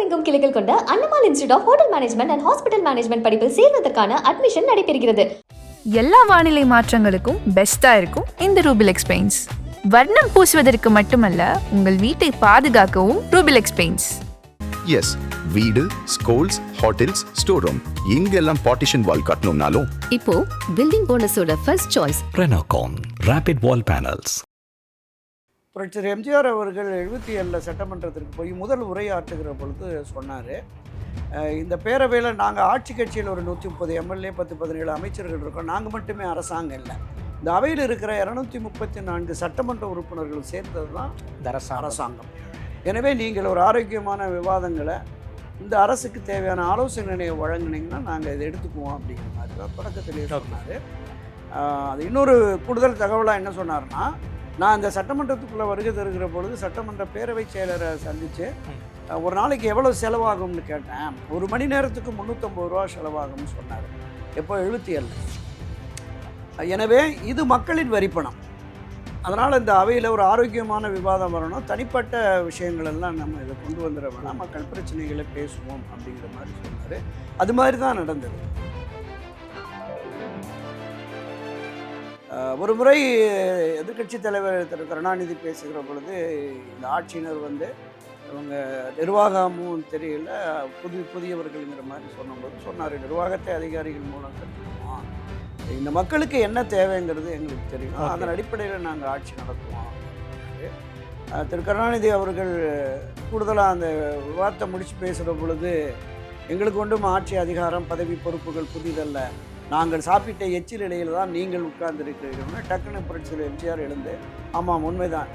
உலகெங்கும் கிளைகள் கொண்ட Annamalai institute of hotel management and hospital management படிப்பில் சேர்வதற்கான அட்மிஷன் நடைபெறுகிறது. எல்லா வானிலை மாற்றங்களுக்கும் பெஸ்டா இருக்கும் இந்த ரூபிலெக்ஸ் பெயிண்ட்ஸ். வர்ணம் பூசுவதற்கு மட்டுமல்ல, உங்கள் வீட்டை பாதுகாக்கவும் ரூபிலெக்ஸ் பெயிண்ட்ஸ். எஸ், வீடு, ஸ்கூல்ஸ், ஹோட்டல்ஸ், ஸ்டோர் ரூம் இங்கெல்லாம் பார்ட்டிஷன் வால் கட்டணும்னாலும் இப்போ பில்டிங் போனஸோட first choice Renocon rapid wall panels. புரட்சியர் எம்ஜிஆர் அவர்கள் 77 சட்டமன்றத்திற்கு போய் முதல் உரையாற்றுகிற பொழுது சொன்னார், இந்த பேரவையில் நாங்கள் ஆட்சி கட்சியில் ஒரு 130 எம்எல்ஏ 10-17 அமைச்சர்கள் இருக்கோம், நாங்கள் மட்டுமே அரசாங்கம் இல்லை, இந்த அவையில் இருக்கிற 234 சட்டமன்ற உறுப்பினர்கள் சேர்ந்தது தான் இந்த அரசாங்கம். எனவே நீங்கள் ஒரு ஆரோக்கியமான விவாதங்களை இந்த அரசுக்கு தேவையான ஆலோசனையை வழங்கினீங்கன்னா நாங்கள் இதை எடுத்துக்குவோம் அப்படிங்கிற மாதிரி தான் தொடக்கத்திலேயே சொன்னார். அது இன்னொரு கூடுதல் தகவலாக என்ன சொன்னார்னா, நான் இந்த சட்டமன்றத்துக்குள்ளே வருகை தருகிற பொழுது சட்டமன்ற பேரவை செயலரை சந்தித்து ஒரு நாளைக்கு எவ்வளோ செலவாகும்னு கேட்டேன். ஒரு மணி நேரத்துக்கு 350 ரூபா செலவாகும்னு சொன்னார். எப்போ 77. எனவே இது மக்களின் வரிப்பணம். அதனால் இந்த அவையில் ஒரு ஆரோக்கியமான விவாதம் வரணும், தனிப்பட்ட விஷயங்கள் எல்லாம் நம்ம இதை கொண்டு வந்துட வேணாம், மக்கள் பிரச்சனைகளை பேசுவோம் அப்படிங்கிற மாதிரி சொன்னார். அது மாதிரி தான் நடந்தது. ஒரு முறை எதிர்கட்சி தலைவர் திரு கருணாநிதி பேசுகிற பொழுது இந்த ஆட்சியினர் இவங்க நிர்வாகமும் தெரியல, புதியவர்கள்ங்கிற மாதிரி சொன்னார், நிர்வாகத்தை அதிகாரிகள் மூலம் கற்றுக்குவோம், இந்த மக்களுக்கு என்ன தேவைங்கிறது எங்களுக்கு தெரியும், அதன் அடிப்படையில் நாங்கள் ஆட்சி நடத்துவோம். திரு கருணாநிதி அவர்கள் கூடுதலாக அந்த விவாதத்தை முடித்து பேசுகிற பொழுது, எங்களுக்கு ஒன்றும் ஆட்சி அதிகாரம் பதவி பொறுப்புகள் புதிதல்ல, நாங்கள் சாப்பிட்ட எச்சில் இலையில் தான் நீங்கள் உட்கார்ந்துருக்கிறீர்கள். டக்குன்னு புரட்சியில் எம்ஜிஆர் எழுந்து, ஆமாம் உண்மைதான்,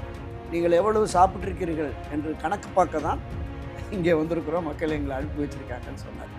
நீங்கள் எவ்வளவு சாப்பிட்ருக்கிறீர்கள் என்று கணக்கு பார்க்க தான் இங்கே வந்திருக்கிறோம், மக்கள் எங்களை அனுப்பி வச்சிருக்காங்கன்னு சொன்னார்.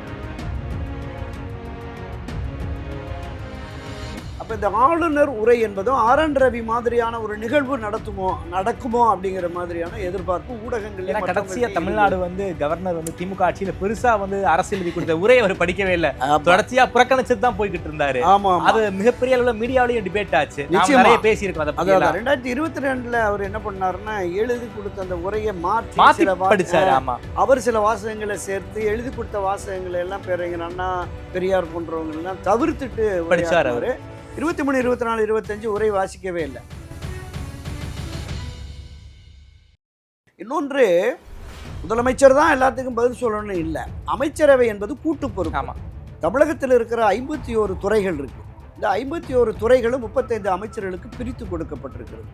அப்போ இந்த ஆளுநர் உரை என்பதும் ஆர்.என். ரவி மாதிரியான ஒரு நிகழ்வு நடக்குமோ அப்படிங்கிற மாதிரியான எதிர்பார்ப்பு ஊடகங்கள். கடைசியா தமிழ்நாடு கவர்னர் திமுக ஆட்சியில பெருசா அரசு எழுதி கொடுத்த உரையை அவர் படிக்கவே இல்லை, தொடர்ச்சியா புறக்கணிச்சு தான் போய்கிட்டு இருந்தாரு. ஆமா, அது மிகப்பெரிய அளவுல மீடியாவிலையும் டிபேட் ஆச்சு, நிறைய பேசியிருக்கோம். 2022 அவர் என்ன பண்ணாருன்னா, எழுதி கொடுத்த அந்த உரையை மாற்றி படிச்சாரு. ஆமா, அவர் சில வாசகங்களை சேர்த்து எழுதி கொடுத்த வாசகங்களை எல்லாம் பேரறிஞர் அண்ணா, பெரியார் போன்றவங்க எல்லாம் தவிர்த்துட்டு படிச்சாரு. அவரு 23, 24, 25 உரை வாசிக்கவே இல்லை. இன்னொன்று, முதலமைச்சர் தான் எல்லாத்துக்கும் பதில் சொல்லணும்னு இல்லை, அமைச்சரவை என்பது கூட்டு பொறுப்பு. தமிழகத்தில் இருக்கிற 51 துறைகள் இருக்கு. இந்த 51 துறைகளும் 35 அமைச்சர்களுக்கு பிரித்து கொடுக்கப்பட்டிருக்கிறது.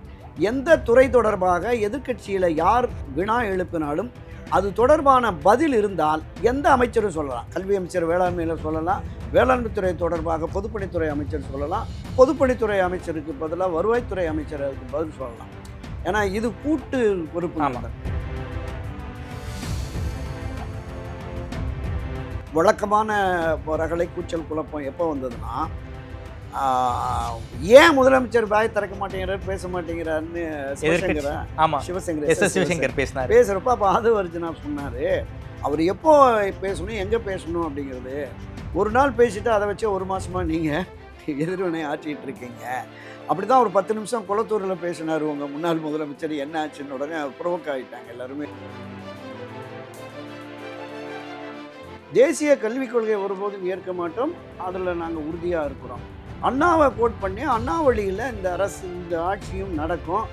எந்த துறை தொடர்பாக எதிர்கட்சியில் யார் வினா எழுப்பினாலும் அது தொடர்பான பதில் இருந்தால் எந்த அமைச்சரும் சொல்லலாம். கல்வி அமைச்சர் வேளாண்மையில் சொல்லலாம், வேளாண்மைத்துறை தொடர்பாக பொதுப்பணித்துறை அமைச்சர் சொல்லலாம், பொதுப்பணித்துறை அமைச்சருக்கு பதிலாக வருவாய்த்துறை அமைச்சருக்கு பதில் சொல்லலாம். ஏன்னா இது கூட்டு பொறுப்பு. வழக்கமான ரகளை கூச்சல் குழப்பம் எப்போ வந்ததுன்னா, ஏன் முதலமைச்சர் வாய் திறக்க மாட்டேங்கிறார், பேச மாட்டேங்கிறாருன்னு சிவசங்கர் பேசுறப்ப அப்போ ஆதவர்ஜுனா சொன்னாரு, அவர் எப்போ பேசணும், எங்க பேசணும் அப்படிங்கிறது. ஒரு நாள் பேசிட்டு அதை வச்சு ஒரு மாசமா நீங்க எதிர்வினை ஆற்றிட்டு இருக்கீங்க. அப்படிதான் ஒரு 10 நிமிஷம் குளத்தூரில் பேசினார் உங்க முன்னாள் முதலமைச்சர், என்ன ஆச்சுன்னு உடனே அவர் ப்ரொவோக் ஆகிட்டாங்க எல்லாருமே. தேசிய கல்விக் கொள்கை ஒருபோதும் ஏற்க மாட்டோம், அதில் நாங்கள் உறுதியாக இருக்கிறோம். அண்ணாவை கோட் பண்ணி அண்ணா வழியில் இந்த அரசு இந்த ஆட்சியும் நடக்கும்.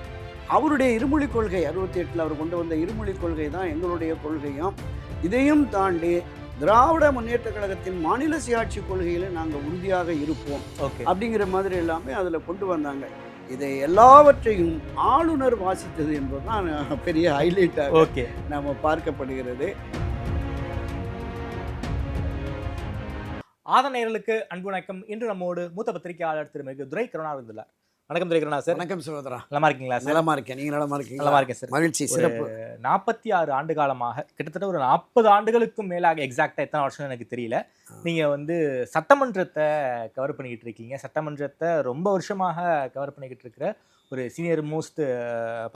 அவருடைய இருமொழி கொள்கை 68 அவர் கொண்டு வந்த இருமொழி கொள்கை தான் எங்களுடைய கொள்கையும். இதையும் தாண்டி திராவிட முன்னேற்ற கழகத்தின் மாநில சுயாட்சி கொள்கையில் நாங்கள் உறுதியாக இருப்போம் அப்படிங்கிற மாதிரி எல்லாமே அதில் கொண்டு வந்தாங்க. இதை எல்லாவற்றையும் ஆளுநர் வாசித்தது என்பதுதான் பெரிய ஹைலைட்டாக நம்ம பார்க்கப்படுகிறது. ஆதநேயர்களுக்கு அன்பு வணக்கம். இன்று நம்மோடு மூத்த பத்திரிகையாளர் திருமிகு துரை கருணா வந்துள்ளார். வணக்கம் துரை கருணா சார். வணக்கம் சகோதரா. நலமா இருக்கீங்களா சார்? நலமா இருக்கேன், நீங்க நலமா இருக்கீங்க? நலமா இருக்கேன் சார். மகிழ்ச்சி. சிறப்பு. 46 ஆண்டு காலமாக, கிட்டத்தட்ட ஒரு 40 ஆண்டுகளுக்கும் மேலாக, எக்ஸாக்டா எத்தனை வருஷம் எனக்கு தெரியல, நீங்க சட்டமன்றத்தை கவர் பண்ணிக்கிட்டு இருக்கீங்க. சட்டமன்றத்தை ரொம்ப வருஷமாக கவர் பண்ணிக்கிட்டு இருக்கிற ஒரு சீனியர் மோஸ்ட்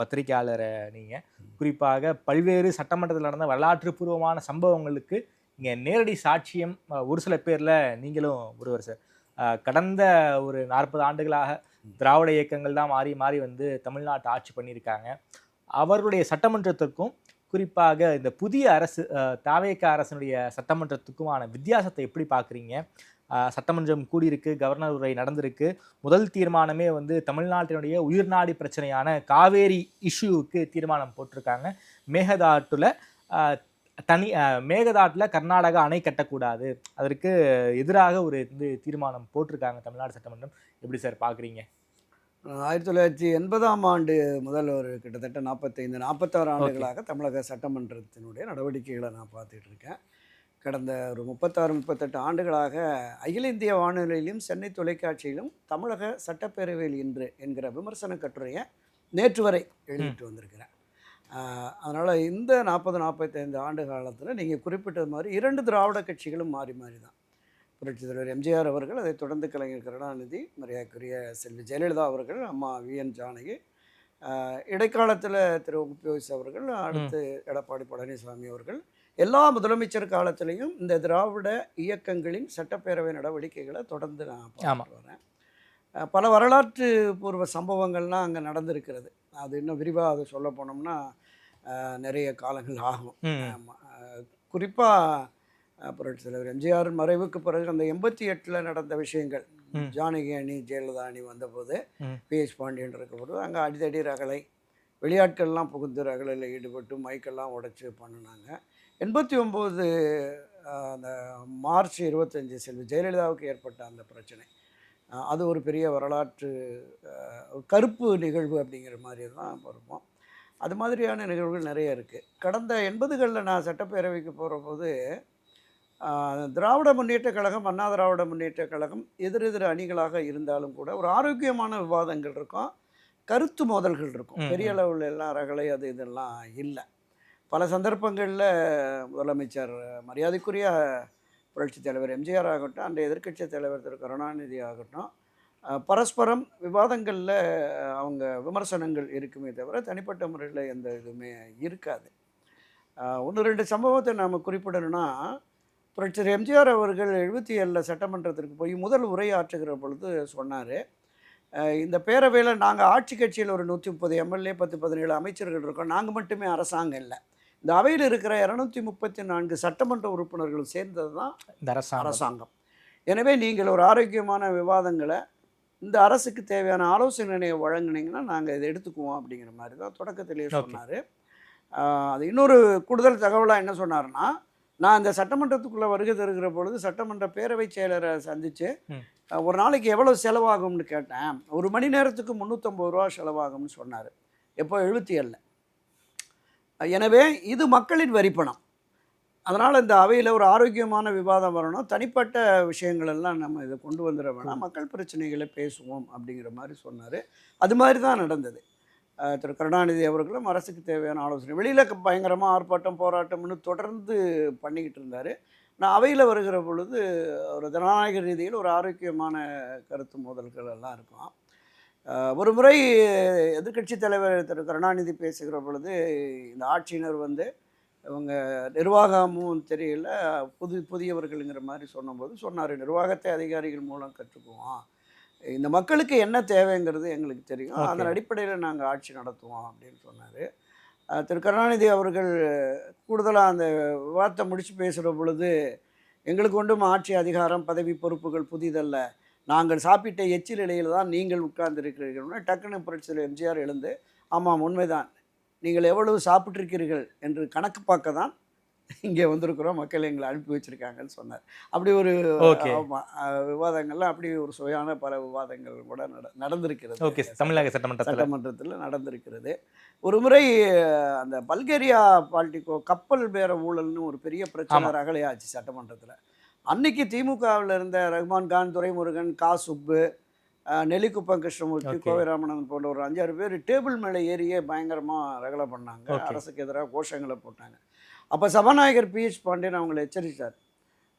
பத்திரிகையாளரை நீங்கள். குறிப்பாக பல்வேறு சட்டமன்றத்தில் நடந்த வரலாற்று பூர்வமான சம்பவங்களுக்கு இங்கே நேரடி சாட்சியம். ஒரு சில பேரில் நீங்களும் ஒருவர் சார். கடந்த ஒரு 40 ஆண்டுகளாக திராவிட இயக்கங்கள் தான் மாறி மாறி தமிழ்நாட்டை ஆட்சி பண்ணியிருக்காங்க. அவர்களுடைய சட்டமன்றத்திற்கும் குறிப்பாக இந்த புதிய அரசு தாவேக அரசனுடைய சட்டமன்றத்துக்குமான வித்தியாசத்தை எப்படி பார்க்குறீங்க? சட்டமன்றம் கூடியிருக்கு, கவர்னர் உரை நடந்திருக்கு. முதல் தீர்மானமே வந்து தமிழ்நாட்டினுடைய உயிர்நாடி பிரச்சனையான காவேரி இஷ்யூவுக்கு தீர்மானம் போட்டிருக்காங்க. மேகதாட்டுல மேகதாட்டில் கர்நாடகா அணை கட்டக்கூடாது, அதற்கு எதிராக ஒரு தீர்மானம் போட்டிருக்காங்க தமிழ்நாடு சட்டமன்றம். எப்படி சார் பார்க்குறீங்க? 1980ஆம் ஆண்டு முதல் ஒரு கிட்டத்தட்ட 46 ஆண்டுகளாக தமிழக சட்டமன்றத்தினுடைய நடவடிக்கைகளை நான் பார்த்துட்டு இருக்கேன். கடந்த ஒரு 36-38 ஆண்டுகளாக அகில இந்திய வானொலியிலும் சென்னை தொலைக்காட்சியிலும் தமிழக சட்டப்பேரவையில் இன்று என்கிற விமர்சன கட்டுரையை நேற்று வரை எழுதிட்டு வந்திருக்கிறேன். அதனால் இந்த 40-45 ஆண்டு காலத்தில் நீங்கள் குறிப்பிட்டது மாதிரி 2 திராவிட கட்சிகளும் மாறி மாறி தான். புரட்சித் தலைவர் எம்ஜிஆர் அவர்கள், அதை தொடர்ந்து கலைஞர் கருணாநிதி, மரியாதைக்குரிய செல்வி ஜெயலலிதா அவர்கள், அம்மா வி.என். ஜானகி, இடைக்காலத்தில் திரு ஓபிஎஸ் அவர்கள், அடுத்து எடப்பாடி பழனிசாமி அவர்கள், எல்லா முதலமைச்சர் காலத்திலையும் இந்த திராவிட இயக்கங்களின் சட்டப்பேரவை நடவடிக்கைகளை தொடர்ந்து நான் பார்த்துட்டு வரேன். பல வரலாற்று பூர்வ சம்பவங்கள்லாம் அங்கே நடந்திருக்கிறது. அது இன்னும் விரிவாக அது சொல்ல போனோம்னா நிறைய காலங்கள் ஆகும். குறிப்பாக புரட்சித் தலைவர் எம்ஜிஆர் மறைவுக்கு பிறகு அந்த 88 நடந்த விஷயங்கள், ஜானகி அணி ஜெயலலிதா அணி வந்தபோது பிஎஸ் பாண்டியன் இருக்கும்போது அங்கே அடித்தடி ரகளை, வெளியாட்கள்லாம் புகுந்து ரகலையில் ஈடுபட்டு மைக்கெல்லாம் உடைச்சி பண்ணினாங்க. 89 அந்த மார்ச் 25 செல்வி ஜெயலலிதாவுக்கு ஏற்பட்ட அந்த பிரச்சனை, அது ஒரு பெரிய வரலாற்று கருப்பு நிகழ்வு அப்படிங்கிற மாதிரி தான் இருப்போம். அது மாதிரியான நிகழ்வுகள் நிறைய இருக்குது. கடந்த 80களில் நான் சட்டப்பேரவைக்கு போகிற போது திராவிட முன்னேற்ற கழகம், அண்ணா திராவிட முன்னேற்ற கழகம் எதிரெதிர் அணிகளாக இருந்தாலும் கூட ஒரு ஆரோக்கியமான விவாதங்கள் இருக்கும், கருத்து மோதல்கள் இருக்கும். பெரிய அளவில் எல்லாம் ரகளை அது இதெல்லாம் இல்லை. பல சந்தர்ப்பங்களில் முதலமைச்சர் மரியாதைக்குரிய புரட்சித் தலைவர் எம்ஜிஆர் ஆகட்டும், அன்றைய எதிர்க்கட்சி தலைவர் திரு கருணாநிதி ஆகட்டும், பரஸ்பரம் விவாதங்களில் அவங்க விமர்சனங்கள் இருக்குமே தவிர தனிப்பட்ட முறையில் எந்த இதுவுமே இருக்காது. 1-2 சம்பவத்தை நாம் குறிப்பிடணும்னா, புரட்சித் எம்ஜிஆர் அவர்கள் 77 சட்டமன்றத்திற்கு போய் முதல் உரையாற்றுகிற பொழுது சொன்னார், இந்த பேரவையில் நாங்கள் ஆட்சி கட்சியில் ஒரு 130 எம்எல்ஏ 10-17 அமைச்சர்கள் இருக்கோம், நாங்கள் மட்டுமே அரசாங்கம் இல்லை, இந்த அவையில் இருக்கிற 234 சட்டமன்ற உறுப்பினர்கள் சேர்ந்தது தான் இந்த அரசாங்கம். எனவே நீங்கள் ஒரு ஆரோக்கியமான விவாதங்களை, இந்த அரசுக்கு தேவையான ஆலோசனையை வழங்கினீங்கன்னா நாங்கள் இதை எடுத்துக்குவோம் அப்படிங்கிற மாதிரி தான் தொடக்கத்திலேயே சொன்னார். அது இன்னொரு கூடுதல் தகவலாக என்ன சொன்னார்னா, நான் இந்த சட்டமன்றத்துக்குள்ளே வருகை தருகிற பொழுது சட்டமன்ற பேரவை செயலரை சந்தித்து ஒரு நாளைக்கு எவ்வளோ செலவாகும்னு கேட்டேன். 1 மணி நேரத்துக்கு 350 ரூபா செலவாகும்னு சொன்னார். எப்போ? 77. எனவே இது மக்களின் வரிப்பணம். அதனால் இந்த அவையில் ஒரு ஆரோக்கியமான விவாதம் வரணும், தனிப்பட்ட விஷயங்களெல்லாம் நம்ம இதை கொண்டு வந்துட வேணாம், மக்கள் பிரச்சனைகளை பேசுவோம் அப்படிங்கிற மாதிரி சொன்னார். அது மாதிரி தான் நடந்தது. திரு கருணாநிதி அவர்களும் அரசுக்கு தேவையான ஆலோசனை, வெளியில் பயங்கரமாக ஆர்ப்பாட்டம் போராட்டம்னு தொடர்ந்து பண்ணிக்கிட்டு இருந்தார். நான் அவையில் வருகிற பொழுது ஒரு ஜனநாயக ரீதியில் ஒரு ஆரோக்கியமான கருத்து மோதல்கள் எல்லாம் இருக்கும். ஒரு முறை எதிர்க்கட்சி தலைவர் திரு கருணாநிதி பேசுகிற பொழுது இந்த ஆட்சியினர் இவங்க நிர்வாகமும் தெரியல, புதியவர்களுங்கிற மாதிரி சொன்னபோது சொன்னார், நிர்வாகத்தை அதிகாரிகள் மூலம் கற்றுக்குவோம், இந்த மக்களுக்கு என்ன தேவைங்கிறது எங்களுக்கு தெரியும், அதன் அடிப்படையில் நாங்கள் ஆட்சி நடத்துவோம் அப்படின்னு சொன்னார். திரு கருணாநிதி அவர்கள் கூடுதலாக அந்த விவாதத்தை முடித்து பேசுகிற பொழுது, எங்களுக்கு ஒன்றும் ஆட்சி அதிகாரம் பதவி பொறுப்புகள் புதிதல்ல, நாங்கள் சாப்பிட்ட எச்சில் இலையில் தான் நீங்கள் உட்கார்ந்திருக்கிறீர்கள்னா டக்குன்னு புரட்சியில் எம்ஜிஆர் எழுந்து, ஆமாம் உண்மைதான், நீங்கள் எவ்வளவு சாப்பிட்ருக்கிறீர்கள் என்று கணக்கு பார்க்க தான் இங்கே வந்திருக்கிறோம், மக்கள் எங்களை அனுப்பி வச்சுருக்காங்கன்னு சொன்னார். அப்படி ஒரு விவாதங்கள்லாம் அப்படி ஒரு சுவையான பல விவாதங்கள் கூட நடந்திருக்கிறது தமிழக சட்டமன்றத்தில் நடந்திருக்கிறது. ஒரு முறை அந்த பல்கேரியா பால்டிகோ கப்பல் பேர ஊழல்னு ஒரு பெரிய பிரச்சனை ரகலையாச்சு சட்டமன்றத்தில். அன்னைக்கு திமுகவில் இருந்த ரஹ்மான் கான், துரைமுருகன், கா சுப்பு, நெல்லிக்குப்பம் கிருஷ்ணமூர்த்தி, கோவை ராமநாதன் போன்ற ஒரு 5-6 பேர் டேபிள் மேலே ஏறியே பயங்கரமாக ரகலை பண்ணாங்க, அரசுக்கு எதிராக கோஷங்களை போட்டாங்க. அப்போ சபாநாயகர் பிஎஸ் பாண்டியன் அவங்களை எச்சரித்தார்,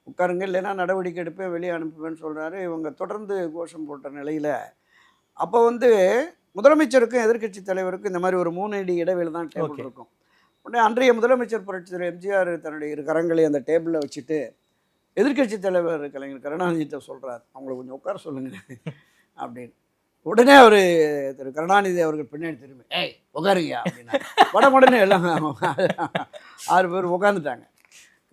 உட்காருங்க இல்லைன்னா நடவடிக்கை எடுப்பேன், வெளியே அனுப்புவேன்னு சொல்கிறாரு. இவங்க தொடர்ந்து கோஷம் போட்ட நிலையில் அப்போ முதலமைச்சருக்கும் எதிர்க்கட்சி தலைவருக்கும் இந்த மாதிரி ஒரு 3 அடி இடைவெளி தான் டேபிள் இருக்கும். உடனே அன்றைய முதலமைச்சர் புரட்சித் எம்ஜிஆர் தன்னுடைய 2 கரங்களை அந்த டேபிளில் வச்சுட்டு எதிர்க்கட்சி தலைவர் கலைஞர் கருணாநிதிட்ட சொல்கிறார், அவங்கள கொஞ்சம் உட்கார சொல்லுங்க அப்படின்னு. உடனே அவர் திரு கருணாநிதி அவர்கள் பின்னாடி திரும்பி, உட்காருங்க அப்படின்னா உடனே எல்லாம் 6 பேர் உட்காந்துட்டாங்க.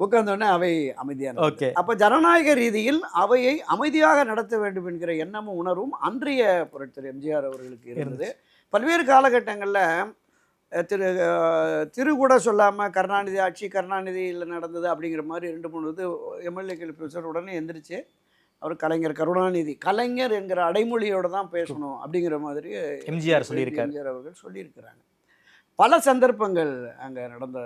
உட்கார்ந்தோடனே அவை அமைதியான. ஓகே. அப்போ ஜனநாயக ரீதியில் அவையை அமைதியாக நடத்த வேண்டும் என்கிற எண்ணமும் உணர்வும் அன்றைய புரட்சியர் எம்ஜிஆர் அவர்களுக்கு இருந்தது. பல்வேறு காலகட்டங்களில் திரு கூட சொல்லாமல் கருணாநிதி ஆட்சி கருணாநிதியில் நடந்தது அப்படிங்கிற மாதிரி 2-3 இது எம்எல்ஏக்கள் பேசுகிற உடனே எந்திரிச்சு அவர் கலைஞர் கருணாநிதி கலைஞர் என்கிற அடைமொழியோடு தான் பேசணும் அப்படிங்கிற மாதிரி எம்ஜிஆர் சொல்லியிருக்காரு. எம்ஜிஆர் அவர்கள் சொல்லியிருக்கிறாங்க. பல சந்தர்ப்பங்கள் அங்கே நடந்த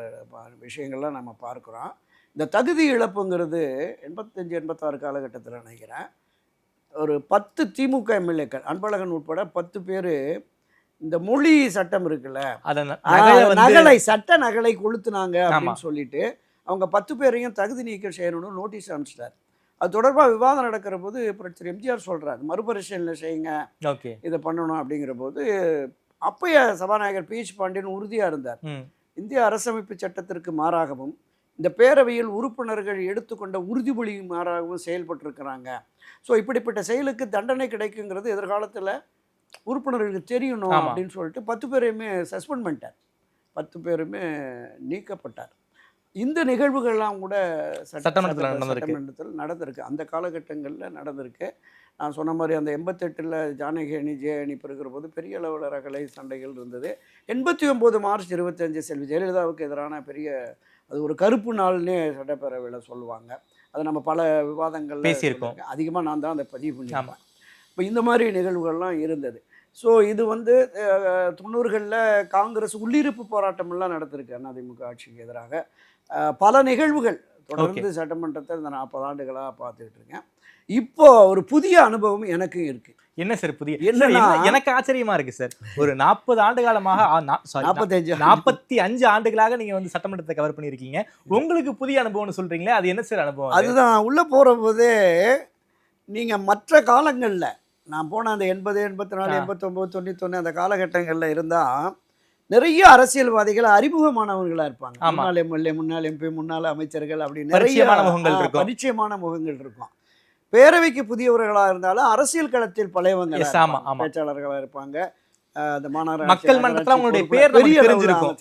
விஷயங்கள்லாம் நம்ம பார்க்குறோம். இந்த தகுதி இழப்புங்கிறது 85-86 காலகட்டத்தில் நினைக்கிறேன். ஒரு 10 திமுக எம்எல்ஏக்கள் அன்பழகன் உட்பட 10 பேர் இந்த மொழி சட்டம் இருக்குல்ல, நகலை சட்ட நகலை கொளுத்துனாங்க அப்படின்னு சொல்லிட்டு அவங்க 10 பேரையும் தகுதி நீக்கம் செய்யணும்னு நோட்டீஸ் அனுப்பிச்சிட்டார். அது தொடர்பாக விவாதம் நடக்கிற போது புரட்சியர் எம்ஜிஆர் சொல்கிறார், மறுபரிசீலனை செய்யுங்க, ஓகே, இதை பண்ணணும் அப்படிங்கிற போது அப்பைய சபாநாயகர் பி.எச். பாண்டியன் உறுதியாக இருந்தார். இந்திய அரசமைப்பு சட்டத்திற்கு மாறாகவும் இந்த பேரவையில் உறுப்பினர்கள் எடுத்துக்கொண்ட உறுதிமொழி மாறாகவும் செயல்பட்டுருக்கிறாங்க. ஸோ இப்படிப்பட்ட செயலுக்கு தண்டனை கிடைக்குங்கிறது எதிர்காலத்தில் உறுப்பினர்களுக்கு தெரியணும் அப்படின்னு சொல்லிட்டு 10 பேரையுமே சஸ்பெண்ட் பண்ணிட்டார். 10 பேருமே நீக்கப்பட்டார். இந்த நிகழ்வுகள்லாம் கூட சட்டமன்றத்தில் நடந்திருக்கு. அந்த காலகட்டங்களில் நடந்திருக்கு. நான் சொன்ன மாதிரி அந்த 88 ஜானகி அணி ஜே அணி பெறுகிற போது பெரிய அளவில் ரகலை சண்டைகள் இருந்தது. 89 மார்ச் 25 செல்வி ஜெயலலிதாவுக்கு எதிரான பெரிய அது ஒரு கருப்பு நாள்னே சட்டப்பேரவையில் சொல்லுவாங்க. அதை நம்ம பல விவாதங்கள் பேசியிருக்கோம். அதிகமாக நான் தான் அதை பதிவு பண்ணியிருப்பேன். இப்போ இந்த மாதிரி நிகழ்வுகள்லாம் இருந்தது. ஸோ இது 90களில் காங்கிரஸ் உள்ளிருப்பு போராட்டமெல்லாம் நடத்திருக்கு அதிமுக ஆட்சிக்கு எதிராக. பல நிகழ்வுகள் தொடர்ந்து சட்டமன்றத்தை இந்த 40 ஆண்டுகளாக பார்த்துக்கிட்டு இருக்கேன். இப்போ ஒரு புதிய அனுபவம் எனக்கு இருக்கு. என்ன சார் புதிய? எனக்கு ஆச்சரியமா இருக்கு சார். ஒரு 40 ஆண்டு காலமாக 45 ஆண்டுகளாக நீங்க வந்து சட்டமன்றத்தை கவர் பண்ணியிருக்கீங்க. உங்களுக்கு புதிய அனுபவம்னு சொல்றீங்களே, அது என்ன சார் அனுபவம்? அதுதான் உள்ள போற போதே நீங்க மற்ற காலங்களில் நான் போன அந்த 80, 84, 89, 91 அந்த காலகட்டங்களில் இருந்தால் நிறைய அரசியல்வாதிகள் அறிமுகமானவர்களாக இருப்பாங்க. முன்னாள் எம்எல்ஏ, முன்னாள் எம்பி, முன்னாள் அமைச்சர்கள் அப்படின்னு நிறைய பரிச்சயமான முகங்கள் இருக்கும். பேரவைக்கு புதியவர்களாக இருந்தாலும் அரசியல் களத்தில் பழையவங்க பேச்சாளர்களாக இருப்பாங்க. அந்த மாநகர மக்கள் மன்றத்தில்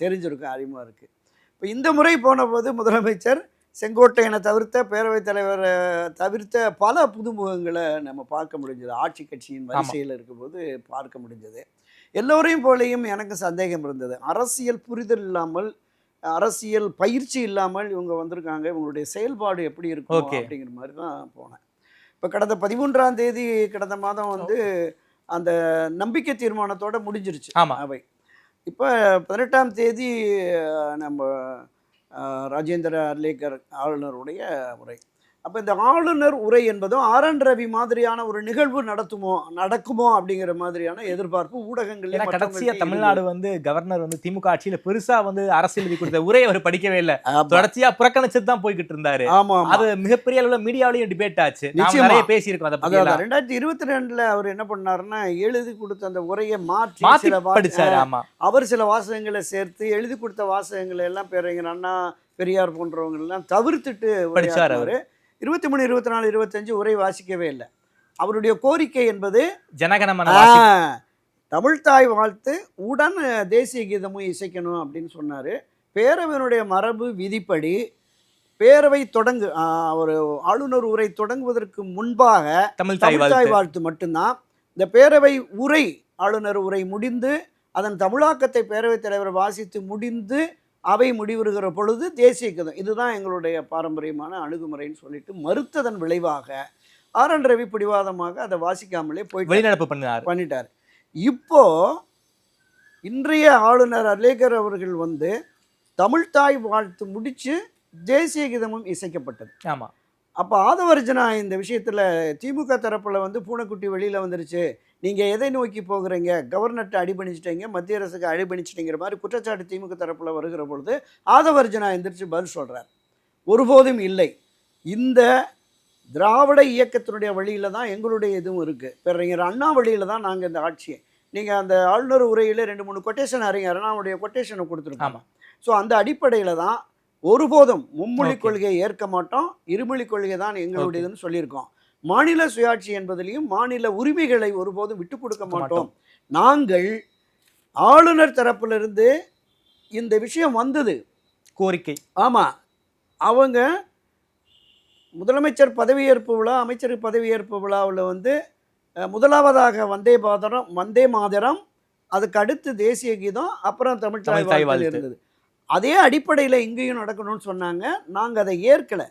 தெரிஞ்சிருக்கும், அறிமுகம் இருக்குது. இப்போ இந்த முறை போன போது முதலமைச்சர் செங்கோட்டையனை தவிர்த்த பேரவைத் தலைவரை தவிர்த்த பல புதுமுகங்களை நம்ம பார்க்க முடிஞ்சது. ஆட்சி கட்சியின் வரிசையில் இருக்கும்போது பார்க்க முடிஞ்சது. எல்லோரையும் போலையும் எனக்கு சந்தேகம் இருந்தது. அரசியல் புரிதல் இல்லாமல், அரசியல் பயிற்சி இல்லாமல் இவங்க வந்திருக்காங்க, இவங்களுடைய செயல்பாடு எப்படி இருக்கும் அப்படிங்கிற மாதிரி தான் போனேன். இப்போ கடந்த 13ஆம் தேதி கடந்த மாதம் அந்த நம்பிக்கை தீர்மானத்தோடு முடிஞ்சிருச்சு அவை. இப்போ 18ஆம் தேதி நம்ம ராஜேந்திர அர்லேக்கர் ஆளுநருடைய உரை. அப்போ இந்த ஆளுநர் உரை என்பதும் ஆர்.என். ரவி மாதிரியான ஒரு நிகழ்வு நடக்குமோ அப்படிங்கிற மாதிரியான எதிர்பார்ப்பு ஊடகங்கள். கடைசியா தமிழ்நாடு கவர்னர் திமுக ஆட்சியில பெருசா அரசியல் கொடுத்த உரை அவர் படிக்கவே இல்லை, தொடர்ச்சியா புறக்கணிச்சுட்டு தான் போய்கிட்டு இருந்தாரு. ஆமா, அது மிகப்பெரிய அளவுல மீடியாவிலையும் டிபேட் ஆச்சு, நிறைய பேசியிருக்கோம். 2022 அவர் என்ன பண்ணாருன்னா எழுதி கொடுத்த அந்த உரையை மாற்றி படிச்சாரு. ஆமா, அவர் சில வாசகங்களை சேர்த்து எழுதி கொடுத்த வாசகங்களை எல்லாம் பேரறிஞர் அண்ணா, பெரியார் போன்றவங்க எல்லாம் தவிர்த்துட்டு படிச்சார். அவரு 23, 24, 25 உரை வாசிக்கவே இல்லை. அவருடைய கோரிக்கை என்பது ஜனகணமன தமிழ்தாய் வாழ்த்து உடன் தேசிய கீதமும் இசைக்கணும் அப்படின்னு சொன்னார். பேரவையினுடைய மரபு விதிப்படி பேரவை ஒரு ஆளுநர் உரை தொடங்குவதற்கு முன்பாக தமிழ்தாய் வாழ்த்து மட்டும்தான். இந்த பேரவை உரை, ஆளுநர் உரை முடிந்து அதன் தமிழாக்கத்தை பேரவைத் தலைவர் வாசித்து முடிந்து அவை முடிவுறுகிற பொழுது தேசிய கீதம், இதுதான் எங்களுடைய பாரம்பரியமான அணுகுமுறைன்னு சொல்லிட்டு மறுத்ததன் விளைவாக ஆர்.என். ரவி பிடிவாதமாக அதை வாசிக்காமலே வெளிநடப்பு பண்ணிட்டார். இப்போ இன்றைய ஆளுநர் அர்லேக்கர் அவர்கள் தமிழ்தாய் வாழ்த்து முடித்து தேசிய கீதமும் இசைக்கப்பட்டது. ஆமாம். அப்போ ஆதவர்ஜனா இந்த விஷயத்தில் திமுக தரப்பில் பூனைக்குட்டி வெளியில் வந்துருச்சு, நீங்கள் எதை நோக்கி போகிறீங்க, கவர்னர்கிட்ட அடிபணிச்சிட்டீங்க, மத்திய அரசுக்கு அடிபணிச்சிட்டிங்கிற மாதிரி குற்றச்சாட்டு திமுக தரப்பில் வருகிற பொழுது ஆதவர்ஜனா எந்திரிச்சு பதில் சொல்கிறார். ஒருபோதும் இல்லை, இந்த திராவிட இயக்கத்தினுடைய வழியில் தான் எங்களுடைய இதுவும் இருக்குது, பேரறிஞர் அண்ணா வழியில் தான் நாங்கள் இந்த ஆட்சியை, நீங்கள் அந்த ஆளுநர் உரையில் 2-3 கொட்டேஷன் அறிஞர் அண்ணாவுடைய கொட்டேஷனை கொடுத்துருக்கோம். ஸோ அந்த அடிப்படையில் தான் ஒருபோதும் மும்மொழி கொள்கையை ஏற்க மாட்டோம், இருமொழி கொள்கை தான் எங்களுடையதுன்னு சொல்லியிருக்கோம். மாநில சுயாட்சி என்பதிலையும் மாநில உரிமைகளை ஒருபோதும் விட்டு கொடுக்க மாட்டோம். நாங்கள் ஆளுநர் தரப்பிலிருந்து இந்த விஷயம் வந்தது, கோரிக்கை. ஆமாம். அவங்க முதலமைச்சர் பதவியேற்பு விழா, அமைச்சர் பதவியேற்பு விழாவில் வந்து முதலாவதாக வந்தே மாதரம், அதுக்கு அடுத்து தேசிய கீதம், அப்புறம் தமிழ்த்தாய் வாழ்த்து இருந்தது. அதே அடிப்படையில் இங்கேயும் நடக்கணும்னு சொன்னாங்க. நாங்கள் அதை ஏற்கலை.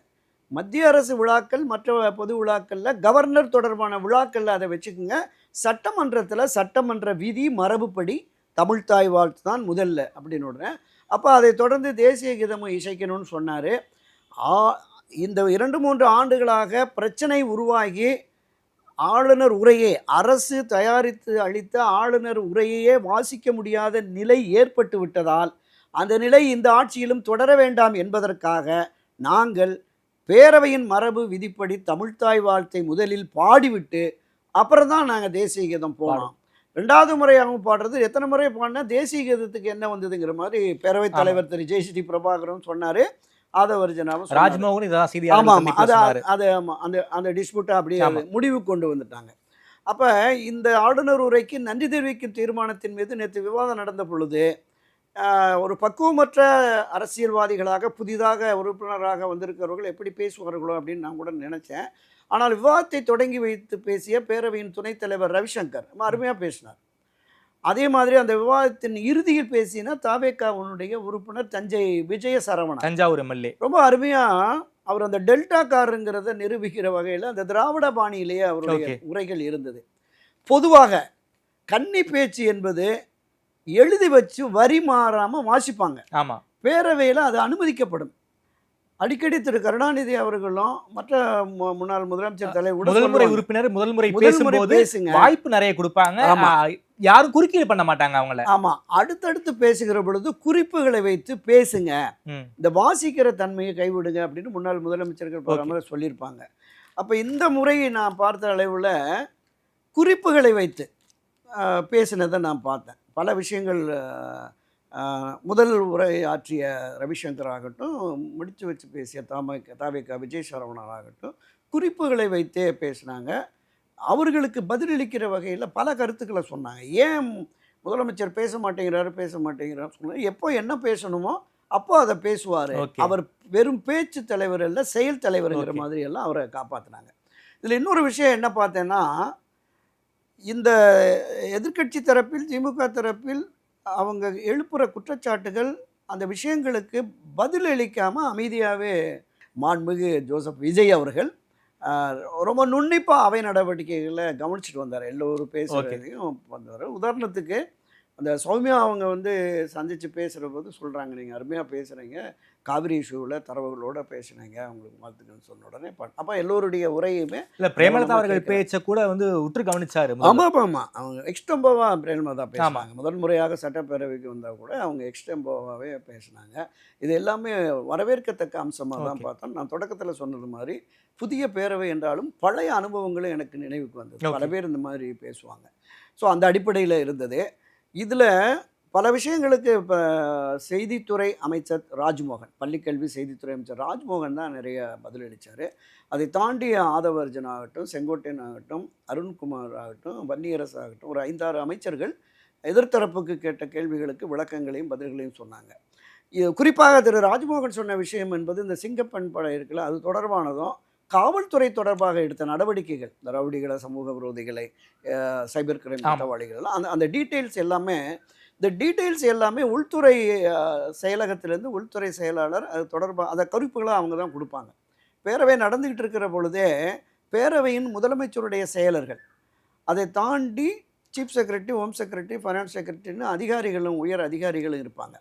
மத்திய அரசு விழாக்கள், மற்ற பொது விழாக்களில், கவர்னர் தொடர்பான விழாக்களில் அதை வச்சுக்கோங்க. சட்டமன்றத்தில் சட்டமன்ற விதி மரபுப்படி தமிழ்த்தாய் வாழ்த்து தான் முதல்ல அப்படின்னு விடுறேன். அப்போ அதை தொடர்ந்து தேசிய கீதமும் இசைக்கணும்னு சொன்னார். இந்த 2-3 ஆண்டுகளாக பிரச்சனை உருவாகி ஆளுநர் உரையே, அரசு தயாரித்து அளித்த ஆளுநர் உரையே வாசிக்க முடியாத நிலை ஏற்பட்டு விட்டதால் அந்த நிலை இந்த ஆட்சியிலும் தொடர வேண்டாம் என்பதற்காக நாங்கள் பேரவையின் மரபு விதிப்படி தமிழ்த்தாய் வாழ்த்தை முதலில் பாடிவிட்டு அப்புறம் தான் நாங்கள் தேசிய கீதம் போனோம். 2வது முறையாகவும் பாடுறது, எத்தனை முறை பாடினா தேசிய கீதத்துக்கு என்ன வந்ததுங்கிற மாதிரி பேரவைத் தலைவர் திரு ஜெய்சிடி பிரபாகரும் சொன்னார். ஆதவர்ஜனாவும் ராஜ்மோகன் இதான் செய்தி. ஆமாம், அந்த டிஸ்பியூட்டை அப்படியே முடிவு கொண்டு வந்துட்டாங்க. அப்போ இந்த ஆளுநர் உரைக்கு நன்றி தெரிவிக்கும் தீர்மானத்தின் மீது நேற்று விவாதம் நடந்த பொழுது ஒரு பக்குவமற்ற அரசியல்வாதிகளாக புதிதாக உறுப்பினராக வந்திருக்கிறவர்கள் எப்படி பேசுவார்களோ அப்படின்னு நான் கூட நினச்சேன். ஆனால் விவாதத்தை தொடங்கி வைத்து பேசிய பேரவையின் துணைத் தலைவர் ரவிசங்கர் அருமையாக பேசினார். அதே மாதிரி அந்த விவாதத்தின் இறுதியில் பேசினா தாவேகாவுடைய உறுப்பினர் தஞ்சை விஜய சரவணன், தஞ்சாவூர் எம்எல்ஏ, ரொம்ப அருமையாக அவர் அந்த டெல்டா காருங்கிறத நிரூபிக்கிற வகையில் அந்த திராவிட பாணியிலேயே அவருடைய உரைகள் இருந்தது. பொதுவாக கன்னி பேச்சு என்பது எழுதி வச்சு வரி மாறாமல் வாசிப்பாங்க. ஆமாம், பேரவையில் அது அனுமதிக்கப்படும். அடிக்கடி திரு கருணாநிதி அவர்களும் மற்ற முன்னாள் முதலமைச்சர் முதல்முறை உறுப்பினர் முதல்முறை பேசும்போது வாய்ப்பு நிறைய கொடுப்பாங்க, யாரும் குறுக்கீடு பண்ண மாட்டாங்க அவங்கள. ஆமா, அடுத்தடுத்து பேசுகிற பொழுது குறிப்புகளை வைத்து பேசுங்க, இந்த வாசிக்கிற தன்மையை கைவிடுங்க அப்படின்னு முன்னாள் முதலமைச்சர்கள் சொல்லியிருப்பாங்க. அப்ப இந்த முறையை நான் பார்த்த அளவுல குறிப்புகளை வைத்து பேசினதை நான் பார்த்தேன். பல விஷயங்கள் முதல் உரை ஆற்றிய ரவிசங்கர் ஆகட்டும், முடித்து வச்சு பேசிய தாவேகா விஜய் சரவணன் ஆகட்டும், குறிப்புகளை வைத்தே பேசினாங்க. அவர்களுக்கு பதிலளிக்கிற வகையில் பல கருத்துக்களை சொன்னாங்க. ஏன் முதலமைச்சர் பேச மாட்டேங்கிறாரு சொன்னார். எப்போ என்ன பேசணுமோ அப்போ அதை பேசுவார். அவர் வெறும் பேச்சு தலைவர் இல்லை, செயல் தலைவருங்கிற மாதிரி எல்லாம் அவரை காப்பாற்றினாங்க. இதில் இன்னொரு விஷயம் என்ன பார்த்தேன்னா, இந்த எதிர்க்கட்சி தரப்பில், திமுக தரப்பில் அவங்க எழுப்புகிற குற்றச்சாட்டுகள், அந்த விஷயங்களுக்கு பதிலளிக்காமல் அமைதியாகவே மாண்புமிகு ஜோசப் விஜய் அவர்கள் ரொம்ப நுண்ணிப்பாக அவை நடவடிக்கைகளை கவனிச்சுட்டு வந்தார். எல்லோரும் பேசுகிறதையும் வந்தார். உதாரணத்துக்கு அந்த சௌமியா அவங்க வந்து சந்தித்து பேசுகிற போது சொல்கிறாங்க, நீங்கள் அருமையாக பேசுகிறீங்க, காவிரி இஷ்யூவில் தரவுகளோடு பேசுனீங்க, அவங்களுக்கு வாழ்த்துக்கள்னு சொன்ன உடனே அப்போ எல்லோருடைய உரையுமே இல்லை பிரேமலதா அவர்கள் பேச்சை கூட வந்து உற்று கவனிச்சார். ஆமாம், அவங்க எக்ஸ்டெம்போவாக பிரேமலதா பேசுவாங்க. முதல் முறையாக சட்டப்பேரவைக்கு வந்தால் கூட அவங்க எக்ஸ்டெம்போவாகவே பேசினாங்க. இது எல்லாமே வரவேற்கத்தக்க அம்சமாக தான் பார்த்தோம். நான் தொடக்கத்தில் சொன்னது மாதிரி புதிய பேரவை என்றாலும் பழைய அனுபவங்களும் எனக்கு நினைவுக்கு வந்தது. பல பேர் இந்த மாதிரி பேசுவாங்க. ஸோ அந்த அடிப்படையில் இருந்தது. இதில் பல விஷயங்களுக்கு இப்போ செய்தித்துறை அமைச்சர் ராஜ்மோகன், பள்ளிக்கல்வி செய்தித்துறை அமைச்சர் ராஜ்மோகன் தான் நிறைய பதிலளித்தார். அதை தாண்டிய ஆதவர்ஜன் ஆகட்டும், செங்கோட்டையன் ஆகட்டும், அருண்குமார் ஆகட்டும், வன்னியரசு ஆகட்டும், ஒரு 5-6 அமைச்சர்கள் எதிர்த்தரப்புக்கு கேட்ட கேள்விகளுக்கு விளக்கங்களையும் பதில்களையும் சொன்னாங்க. இது குறிப்பாக திரு ராஜ்மோகன் சொன்ன விஷயம் என்பது இந்த சிங்கப்பெண் படை இருக்குல்ல, அது தொடர்பானதும் காவல்துறை தொடர்பாக எடுத்த நடவடிக்கைகள், இந்த ரவுடிகளை, சமூக விரோதிகளை, சைபர் கிரைம் குற்றவாளிகள், அந்த டீட்டெயில்ஸ் எல்லாமே, இந்த டீட்டெயில்ஸ் எல்லாமே உள்துறை செயலகத்திலேருந்து உள்துறை செயலாளர் அது தொடர்பாக அந்த குறிப்புகளை அவங்க தான் கொடுப்பாங்க. பேரவை நடந்துக்கிட்டு இருக்கிற பொழுதே பேரவையின் முதலமைச்சருடைய செயலர்கள், அதை தாண்டி chief secretary, home secretary, finance செக்ரட்டரின்னு அதிகாரிகளும் உயர் அதிகாரிகளும் இருப்பாங்க.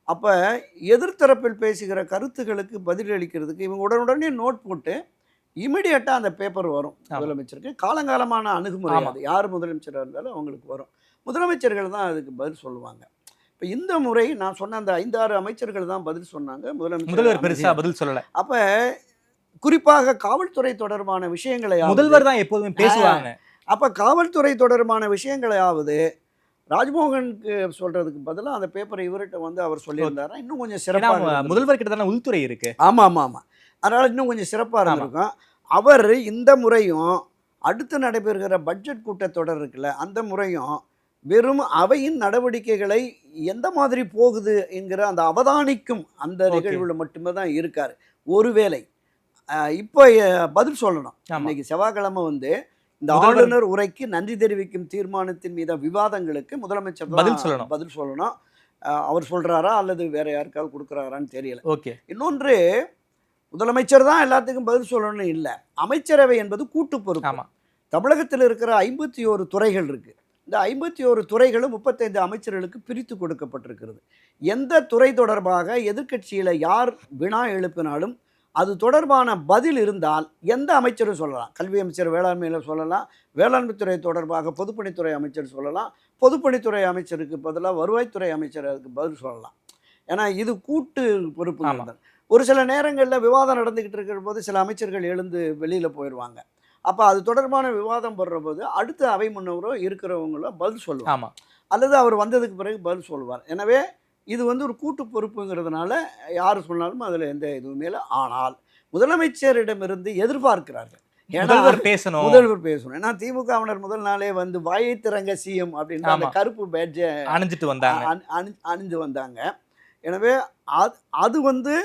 அப்போ எதிர்த்தரப்பில் பேசுகிற கருத்துக்களுக்கு பதிலளிக்கிறதுக்கு இவங்க உடனுடனே நோட் போட்டு இமிடியேட்டாக அந்த பேப்பர் வரும் முதலமைச்சருக்கு. காலங்காலமான அணுகுமுறை, அது யார் முதலமைச்சராக இருந்தாலும் அவங்களுக்கு வரும். முதலமைச்சர்கள் தான் அதுக்கு பதில் சொல்லுவாங்க. இப்போ இந்த முறை நான் சொன்ன அந்த 5-6 அமைச்சர்கள் தான் பதில் சொன்னாங்க. முதல்வர் பெருசாக பதில் சொல்லலை. அப்போ குறிப்பாக காவல்துறை தொடர்பான விஷயங்களை முதல்வர் தான் எப்போதுமே பேசுவாங்க. அப்போ காவல்துறை தொடர்பான விஷயங்களையாவது ராஜ்மோகனுக்கு சொல்றதுக்கு பதிலாக அந்த பேப்பரை இவர்கிட்ட வந்து அவர் சொல்லியிருந்தாரா இன்னும் கொஞ்சம் சிறப்பாக. முதல்வர் கிட்ட தானே உள்துறை இருக்கு. ஆமாம், அதனால் இன்னும் கொஞ்சம் சிறப்பாக இருந்திருக்கும். அவர் இந்த முறையும் அடுத்து நடைபெறுகிற பட்ஜெட் கூட்டத்தொடர் இருக்குல்ல, அந்த முறையும் வெறும் அவையின் நடவடிக்கைகளை எந்த மாதிரி போகுது என்கிற அந்த அவதானிக்கும் அந்த நிகழ்வுல மட்டுமே தான் இருக்காரு. ஒருவேளை இப்போ பதில் சொல்லணும். இன்னைக்கு செவ்வாய்க்கிழமை வந்து இந்த ஆளுநர் உரைக்கு நன்றி தெரிவிக்கும் தீர்மானத்தின் மீது விவாதங்களுக்கு முதலமைச்சர் பதில் சொல்லணும். அவர் சொல்றாரா அல்லது வேற யாருக்காவது கொடுக்குறாரான்னு தெரியல. ஓகே. இன்னொன்று, முதலமைச்சர் தான் எல்லாத்துக்கும் பதில் சொல்லணும்னு இல்லை. அமைச்சரவை என்பது கூட்டு பொறுப்பு. தமிழகத்தில் இருக்கிற 51 துறைகள் இருக்கு. இந்த 51 துறைகளும் 35 அமைச்சர்களுக்கு பிரித்து கொடுக்கப்பட்டிருக்கிறது. எந்த துறை தொடர்பாக எதிர்க்கட்சியில் யார் வினா எழுப்பினாலும் அது தொடர்பான பதில் இருந்தால் எந்த அமைச்சரும் சொல்லலாம். கல்வி அமைச்சர் வேளாண்மையில் சொல்லலாம், வேளாண்மைத்துறை தொடர்பாக பொதுப்பணித்துறை அமைச்சர் சொல்லலாம், பொதுப்பணித்துறை அமைச்சருக்கு பதிலாக வருவாய்த்துறை அமைச்சர் அதுக்கு பதில் சொல்லலாம். ஏன்னா இது கூட்டு பொறுப்பு. ஒரு சில நேரங்களில் விவாதம் நடந்துக்கிட்டு இருக்கிற போது சில அமைச்சர்கள் எழுந்து வெளியில் போயிடுவாங்க. அப்போ அது தொடர்பான விவாதம் படுற போது அடுத்த அவை முன்னவரோ இருக்கிறவங்களோ பதில் சொல்லுவாங்க, அல்லது அவர் வந்ததுக்கு பிறகு பதில் சொல்லுவார். எனவே இது வந்து ஒரு கூட்டு பொறுப்புங்கிறதுனால யார் சொன்னாலும் அதில் எந்த இதுவுமே இல்லை. ஆனால் முதலமைச்சரிடமிருந்து எதிர்பார்க்கிறார்கள் முதல்வர் பேசணும். ஏன்னா திமுகவினர் முதல் நாளே வந்து வாயை திறங்க சிஎம் அப்படின்னு அந்த கருப்பு பேட்ஜை அணிஞ்சு வந்தாங்க. எனவே அது வந்து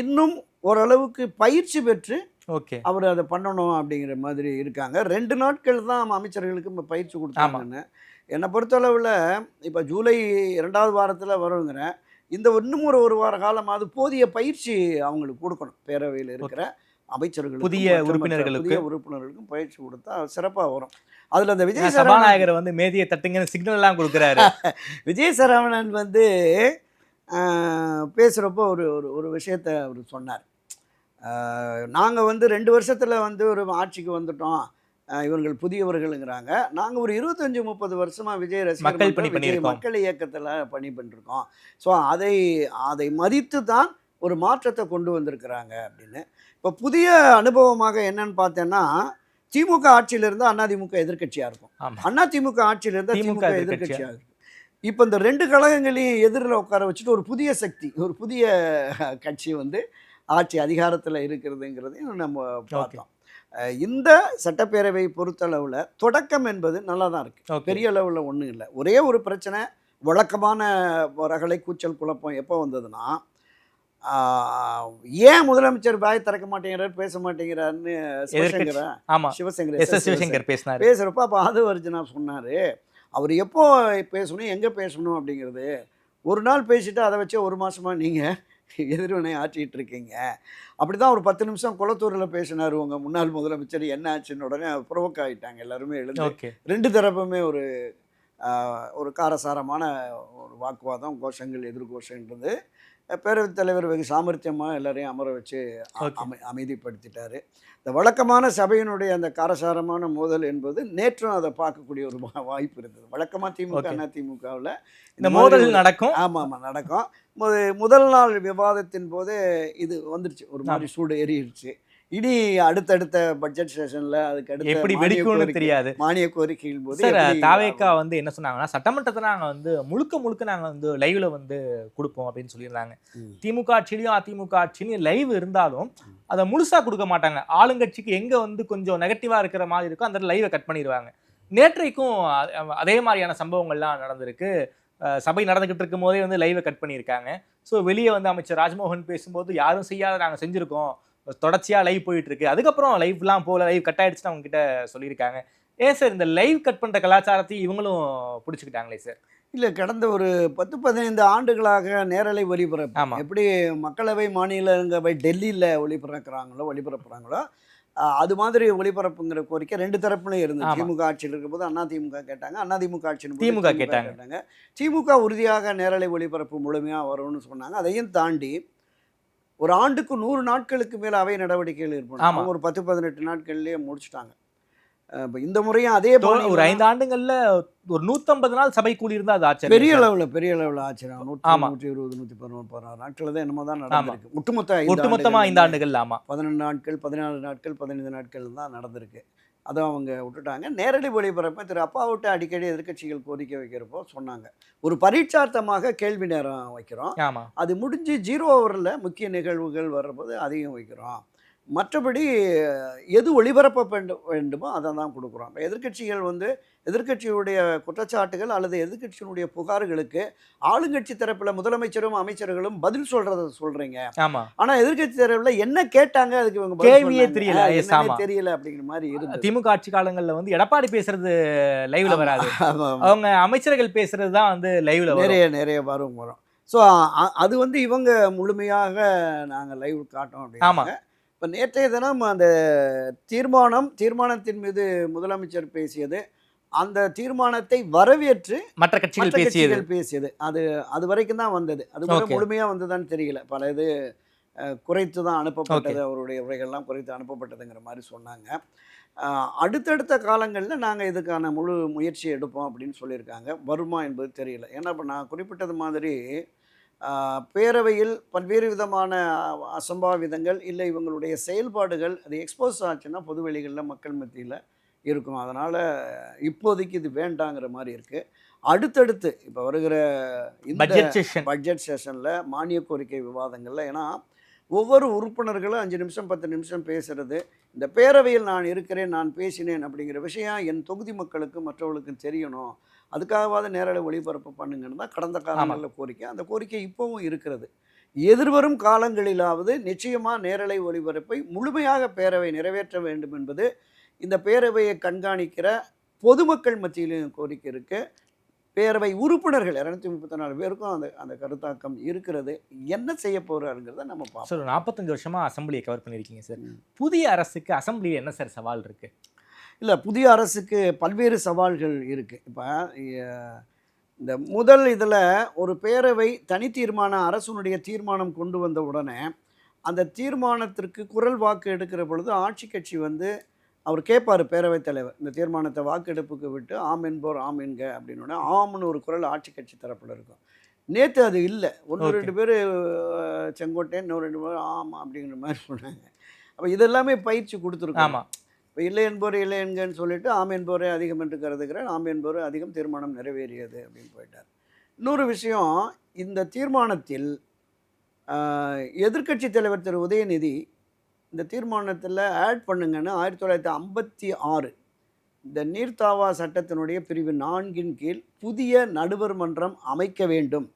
இன்னும் ஓரளவுக்கு பயிற்சி பெற்று அவர் அதை பண்ணணும் அப்படிங்கிற மாதிரி இருக்காங்க. 2 நாட்கள் தான் அமைச்சர்களுக்கு பயிற்சி கொடுத்தாங்கன்னு. என்னை பொறுத்தளவில் இப்போ ஜூலை 2வது வாரத்தில் வருங்கிறேன். இந்த இன்னும் ஒரு வார காலமாவது போதிய பயிற்சி அவங்களுக்கு கொடுக்கணும். பேரவையில் இருக்கிற அமைச்சர்களுக்கு, புதிய உறுப்பினர்களுக்கும் பயிற்சி கொடுத்தா சிறப்பாக வரும். அதில் அந்த விஜய் சபாநாயகர் வந்து மேதியை தட்டுங்கன்னு சிக்னல் எல்லாம் கொடுக்குறாரு. விஜய் சரவணன் வந்து பேசுகிறப்போ ஒரு விஷயத்தை அவர் சொன்னார். நாங்கள் வந்து 2 வருஷத்தில் வந்து ஒரு ஆட்சிக்கு வந்துட்டோம், இவர்கள் புதியவர்களுங்கிறாங்க. நாங்கள் ஒரு 25-30 வருஷமாக விஜய் ரசிகர் மக்கள் இயக்கத்தில் பணி பண்ணிருக்கோம். ஸோ அதை மதித்து தான் ஒரு மாற்றத்தை கொண்டு வந்திருக்கிறாங்க அப்படின்னு. இப்போ புதிய அனுபவமாக என்னன்னு பார்த்தேன்னா, திமுக ஆட்சியிலிருந்து அதிமுக எதிர்கட்சியாக இருக்கும், அதிமுக ஆட்சியிலிருந்து திமுக எதிர்கட்சியாக இருக்கும். இப்போ இந்த 2 கழகங்களையும் எதிரில் உட்கார வச்சுட்டு ஒரு புதிய சக்தி, ஒரு புதிய கட்சி வந்து ஆட்சி அதிகாரத்தில் இருக்கிறதுங்கிறதையும் நம்ம பார்த்தோம். இந்த சட்டப்பேரவை பொறுத்தளவில் தொடக்கம் என்பது நல்லா தான் இருக்குது. பெரிய அளவில் ஒன்றும் இல்லை. ஒரே ஒரு பிரச்சனை, வழக்கமான ரகளை கூச்சல் குழப்பம் எப்போ வந்ததுன்னா, ஏன் முதலமைச்சர் வாய் திறக்க மாட்டேங்கிறார், பேச மாட்டேங்கிறாருன்னு சிவசங்கர் பேசுகிறப்ப அப்போ ஆதவர்ஜுனா சொன்னார், அவர் எப்போ பேசணும், எங்கே பேசணும் அப்படிங்கிறது. ஒரு நாள் பேசிட்டு அதை வச்சு 1 மாதமாக நீங்கள் எதிர்வினை ஆற்றிட்டு இருக்கீங்க. அப்படி தான் ஒரு 10 நிமிஷம் குளத்தூரில் பேசினார் உங்கள் முன்னாள் முதலமைச்சர். என்ன ஆச்சுன்னு உடனே ப்ரொவோக் ஆகிட்டாங்க எல்லாருமே எழுந்து. 2 தரப்புமே ஒரு காரசாரமான ஒரு வாக்குவாதம், கோஷங்கள் எதிர்கோஷன்றது. பேரவைத் தலைவர் வெகு சாமர்த்தியமாக எல்லாரையும் அமர வச்சு அமைதிப்படுத்திட்டார். இந்த வழக்கமான சபையினுடைய அந்த காரசாரமான மோதல் என்பது நேற்றும் அதை பார்க்கக்கூடிய ஒரு வாய்ப்பு இருந்தது. வழக்கமாக திமுக அதிமுகவில் இந்த மோதல் நடக்கும். ஆமாம் நடக்கும். முதல் நாள் விவாதத்தின் போது இது வந்துருச்சு, ஒரு மாதிரி சூடு ஏறிடுச்சு. இனி அடுத்தடுத்த பட்ஜெட் செஷன்ல அதுக்கு அடுத்து எப்படி வெடிக்கும்னு தெரியாது. மானிய கோரிக்கையின் போது தாவேக்கா வந்து என்ன சொன்னாங்கன்னா, சட்டமன்றத்தை நாங்க வந்து முழுக்க நாங்க வந்து லைவ்ல வந்து கொடுப்போம் அப்படின்னு சொல்லியிருந்தாங்க. திமுக ஆட்சியிலையும் அதிமுக ஆட்சியிலையும் லைவ் இருந்தாலும் அதை முழுசா கொடுக்க மாட்டாங்க. ஆளுங்கட்சிக்கு எங்க வந்து கொஞ்சம் நெகட்டிவா இருக்கிற மாதிரி இருக்கும் அந்த லைவை கட் பண்ணிடுவாங்க. நேற்றைக்கும் அதே மாதிரியான சம்பவங்கள்லாம் நடந்திருக்கு. சபை நடந்துகிட்டு இருக்கும் போதே வந்து லைவை கட் பண்ணியிருக்காங்க. ஸோ வெளியே வந்து அமைச்சர் ராஜ்மோகன் பேசும்போது யாரும் செய்யாத நாங்கள் செஞ்சுருக்கோம், தொடர்ச்சியாக லைவ் போயிட்டு இருக்கு, அதுக்கப்புறம் லைவ்லாம் போகல, லைவ் கட் ஆயிடுச்சுன்னு அவங்க கிட்ட சொல்லியிருக்காங்க. ஏன் சார் இந்த லைவ் கட் பண்ணுற கலாச்சாரத்தையும் இவங்களும் பிடிச்சிக்கிட்டாங்களே சார்? இல்லை, கடந்த ஒரு 10-15 ஆண்டுகளாக நேரலை ஒளிபரப்பு எப்படி மக்களவை மாநிலங்களவை டெல்லியில் ஒளிபரப்புறாங்களோ அது மாதிரி ஒளிபரப்புங்கிற கோரிக்கை 2 தரப்புலையும் இருந்தது. திமுக ஆட்சியில் இருக்கும்போது அதிமுக கேட்டாங்க, அதிமுக ஆட்சியில் திமுக கேட்டாங்க. திமுக உறுதியாக நேரலை ஒளிபரப்பு முழுமையாக வரும்னு சொன்னாங்க. அதையும் தாண்டி ஒரு ஆண்டுக்கு 100 நாட்களுக்கு மேலே அவை நடவடிக்கைகள் ஏற்படும். ஒரு 10-18 நாட்கள்லேயே முடிச்சுட்டாங்க. இப்போ இந்த முறையும் அதே போல ஒரு 5 ஆண்டுகளில் ஒரு 150 நாள் சபை கூடி இருந்தால் அது ஆச்சு. பெரிய அளவில் ஆச்சு. 120-111 நாட்கள் தான் என்னமோ தான் நடந்திருக்கு. ஒட்டுமொத்தமாக 5 ஆண்டுகள். 12 நாட்கள், 14 நாட்கள், 15 நாட்கள் தான் நடந்திருக்கு. அதை அவங்க விட்டுட்டாங்க. நேரடி ஒளிபரப்பை திரு அப்பாவிட்ட அடிக்கடி எதிர்க்கட்சிகள் கோரிக்கை வைக்கிறப்போ சொன்னாங்க, ஒரு பரீட்சார்த்தமாக கேள்வி நேரம் வைக்கிறோம், அது முடிஞ்சு 0 ஹவரில் முக்கிய நிகழ்வுகள் வர்றபோது அதையும் வைக்கிறோம். மற்றபடி எது ஒளிபரப்ப வேண்டுமோ அதை தான் கொடுக்குறோம். இப்போ எதிர்க்கட்சிகள் வந்து எதிர்க்கட்சியுடைய குற்றச்சாட்டுகள் அல்லது எதிர்க்கட்சியினுடைய புகார்களுக்கு ஆளுங்கட்சி தரப்பில் முதலமைச்சரும் அமைச்சர்களும் பதில் சொல்கிறத சொல்கிறீங்க. ஆமா. ஆனால் எதிர்க்கட்சி தரப்பில் என்ன கேட்டாங்க அதுக்கு இவங்க கேள்வியே தெரியல. தெரியல அப்படிங்கிற மாதிரி இருக்கு. திமுக ஆட்சி காலங்கள்ல வந்து எடப்பாடி பேசுறது லைவ்ல வராது, அவங்க அமைச்சர்கள் பேசுறது தான் வந்து லைவ்ல நிறைய வரும். ஸோ அது வந்து இவங்க முழுமையாக நாங்கள் லைவ் காட்டோம் அப்படின்னு. இப்போ நேற்றைய தினம் அந்த தீர்மானத்தின் மீது முதலமைச்சர் பேசியது, அந்த தீர்மானத்தை வரவேற்று மற்ற கட்சிகள் பேசியது அது வரைக்கும் தான் வந்தது. அது கூட முழுமையாக வந்ததான்னு தெரியல. பல இது குறைத்து தான் அனுப்பப்பட்டது, அவருடைய உரைகள்லாம் குறைத்து அனுப்பப்பட்டதுங்கிற மாதிரி சொன்னாங்க. அடுத்தடுத்த காலங்களில் நாங்கள் இதுக்கான முழு முயற்சி எடுப்போம் அப்படின்னு சொல்லியிருக்காங்க. வருமா என்பது தெரியல. ஏன்னா இப்போ நான் குறிப்பிட்டது மாதிரி பேரவையில் பல்வேறு விதமான அசம்பாவிதங்கள் இல்லை இவங்களுடைய செயல்பாடுகள் அது எக்ஸ்போஸ் ஆச்சுன்னா பொதுவெளிகளில் மக்கள் மத்தியில் இருக்கும். அதனால் இப்போதைக்கு இது வேண்டாங்கிற மாதிரி இருக்குது. அடுத்தடுத்து இப்போ வருகிற இந்த பட்ஜெட் செஷனில் மானிய கோரிக்கை விவாதங்களில், ஏன்னா ஒவ்வொரு உறுப்பினர்களும் 5 நிமிஷம் 10 நிமிஷம் பேசுகிறது, இந்த பேரவையில் நான் இருக்கிறேன், நான் பேசினேன் அப்படிங்கிற விஷயம் என் தொகுதி மக்களுக்கு மற்றவர்களுக்கும் தெரியணும், அதுக்காகவாத நேரலை ஒளிபரப்பு பண்ணுங்கன்னு தான் கடந்த காலங்களில் கோரிக்கை. அந்த கோரிக்கை இப்போவும் இருக்கிறது. எதிர்வரும் காலங்களிலாவது நிச்சயமாக நேரலை ஒளிபரப்பை முழுமையாக பேரவை நிறைவேற்ற வேண்டும் என்பது இந்த பேரவையை கண்காணிக்கிற பொதுமக்கள் மத்தியிலும் கோரிக்கை இருக்குது. பேரவை உறுப்பினர்கள் 234 பேருக்கும் அந்த கருத்தாக்கம் இருக்கிறது. என்ன செய்ய போகிறாருங்கிறத நம்ம பார்ப்போம். சார் 45 வருஷமாக அசம்பிளியை கவர் பண்ணியிருக்கீங்க சார். புதிய அரசுக்கு அசம்பிளியில் என்ன சார் சவால் இருக்குது? இல்லை, புதிய அரசுக்கு பல்வேறு சவால்கள் இருக்குது. இப்போ இந்த முதல் இதில் ஒரு பேரவை தனி தீர்மானம் அரசுனுடைய தீர்மானம் கொண்டு வந்த உடனே அந்த தீர்மானத்திற்கு குரல் வாக்கு எடுக்கிற பொழுது ஆட்சி கட்சி வந்து அவர் கேட்பார், பேரவைத் தலைவர் இந்த தீர்மானத்தை வாக்கெடுப்புக்கு விட்டு ஆம் என்போர் ஆம் என்க அப்படின்னோடனே ஆம்னு ஒரு குரல் ஆட்சி கட்சி தரப்பில் இருக்கும். நேற்று அது இல்லை. 1-2 பேர் செங்கோட்டையன், இன்னும் 2 பேர் ஆம் அப்படிங்கிற மாதிரி சொன்னாங்க. அப்போ இதெல்லாமே பயிற்சி கொடுத்துருக்கோம். இப்போ இல்லை என்போர் இல்லை என்கன்னு சொல்லிட்டு ஆம் என்போரே அதிகம் என்று கருதுகிறேன், ஆம் என்போர் அதிகம், தீர்மானம் நிறைவேறியது அப்படின்னு போயிட்டார். இன்னொரு விஷயம், இந்த தீர்மானத்தில் எதிர்க்கட்சி தலைவர் திரு உதயநிதி இந்த தீர்மானத்தில் ஆட் பண்ணுங்கன்னு 1956 இந்த நீர்த்தாவா சட்டத்தினுடைய பிரிவு 4 கீழ் புதிய நடுவர் மன்றம் அமைக்க வேண்டும்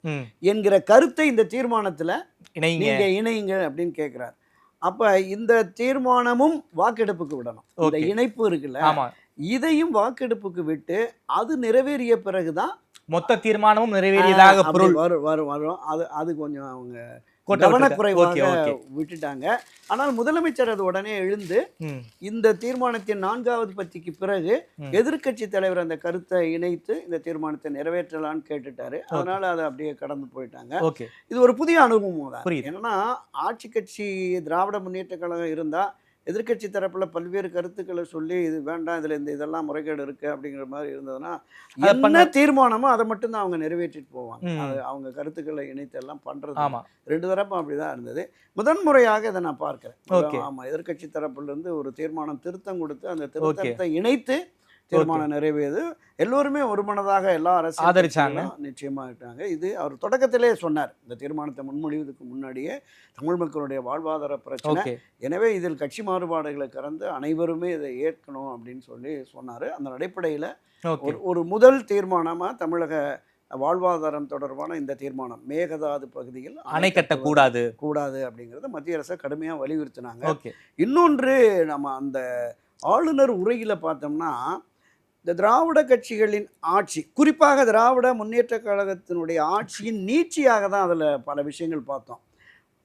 என்கிற கருத்தை இந்த தீர்மானத்தில் நீங்கள் இணைங்க அப்படின்னு கேட்குறாரு. அப்போ இந்த தீர்மானமும் வாக்கெடுப்புக்கு விடணும். இந்த இணைப்பு இருக்குல்ல, இதையும் வாக்கெடுப்புக்கு விட்டு அது நிறைவேறிய பிறகுதான் மொத்த தீர்மானமும் நிறைவேறியதாக வரும். அது கொஞ்சம் அவங்க கவனக்குறைவாக விட்டுட்டாங்க. ஆனால் முதலமைச்சர் அது உடனே எழுந்து இந்த தீர்மானத்தின் 4வது பத்திக்கு பிறகு எதிர்க்கட்சி தலைவர் அந்த கருத்தை இணைத்து இந்த தீர்மானத்தை நிறைவேற்றலான்னு கேட்டுட்டாரு. அதனால அதை அப்படியே கடந்து போயிட்டாங்க. இது ஒரு புதிய அனுபவம் தான். என்னன்னா ஆட்சி கட்சி திராவிட முன்னேற்ற கழகம் இருந்தா எதிர்க்கட்சி தரப்பில் பல்வேறு கருத்துக்களை சொல்லி இது வேண்டாம், இதில் இதெல்லாம் முறைகேடு இருக்குது அப்படிங்கிற மாதிரி இருந்ததுன்னா என்ன தீர்மானமோ அதை மட்டும்தான் அவங்க நிறைவேற்றிட்டு போவாங்க. அது அவங்க கருத்துக்களை இணைத்து எல்லாம் பண்ணுறது 2 தரப்பும் அப்படி தான் இருந்தது. முதன்முறையாக இதை நான் பார்க்குறேன். ஆமாம், எதிர்க்கட்சி தரப்புலேருந்து ஒரு தீர்மானம் திருத்தம் கொடுத்து அந்த திருத்தத்தை இணைத்து தீர்மானம் நிறைவேறது எல்லோருமே ஒருமனதாக எல்லா அரசு ஆதரிச்சாங்க, நிச்சயமாக இருக்காங்க. இது அவர் தொடக்கத்திலே சொன்னார், இந்த தீர்மானத்தை முன்மொழிவதற்கு முன்னாடியே தமிழ் மக்களுடைய வாழ்வாதார பிரச்சனை, எனவே இதில் கட்சி மாறுபாடுகளை கறந்து அனைவருமே இதை ஏற்கணும் அப்படின்னு சொல்லி சொன்னார். அந்த அடிப்படையில் ஒரு முதல் தீர்மானமாக தமிழக வாழ்வாதாரம் தொடர்பான இந்த தீர்மானம் மேகதாது பகுதியில் அணை கட்டக்கூடாது அப்படிங்கிறத மத்திய அரசை கடுமையாக வலியுறுத்தினாங்க. இன்னொன்று, நம்ம அந்த ஆளுநர் உரையில் பார்த்தோம்னா இந்த திராவிட கட்சிகளின் ஆட்சி, குறிப்பாக திராவிட முன்னேற்ற கழகத்தினுடைய ஆட்சியின் நீட்சியாக தான் அதில் பல விஷயங்கள் பார்த்தோம்.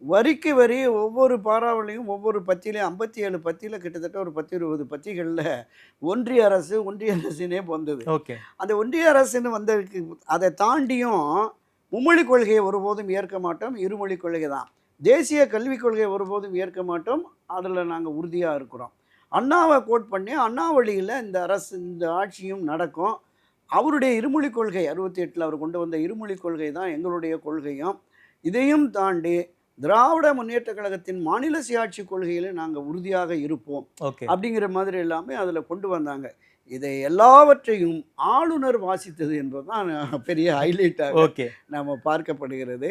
வரிக்கு வரி ஒவ்வொரு பாராவளையும் ஒவ்வொரு பத்தியிலையும் 57 பத்தியில் கிட்டத்தட்ட ஒரு 10-20 பத்திகளில் ஒன்றிய அரசுனே வந்தது. அந்த ஒன்றிய அரசுன்னு வந்ததுக்கு அதை தாண்டியும் மும்மொழி கொள்கையை ஒருபோதும் ஏற்க மாட்டோம், இருமொழி கொள்கை தான். தேசிய கல்விக் கொள்கையை ஒருபோதும் ஏற்க மாட்டோம், அதில் நாங்கள் உறுதியாக இருக்கிறோம். அண்ணாவை கோட் பண்ணி அண்ணா வழியில் இந்த ஆட்சியும் நடக்கும். அவருடைய இருமொழி கொள்கை 68 அவர் கொண்டு வந்த இருமொழி கொள்கை தான் எங்களுடைய கொள்கையும். இதையும் தாண்டி திராவிட முன்னேற்ற கழகத்தின் மாநில சுயாட்சி கொள்கையில் நாங்கள் உறுதியாக இருப்போம் அப்படிங்கிற மாதிரி எல்லாமே அதில் கொண்டு வந்தாங்க. இதை எல்லாவற்றையும் ஆளுநர் வாசித்தது என்பதுதான் பெரிய ஹைலைட்டாக நம்ம பார்க்கப்படுகிறது.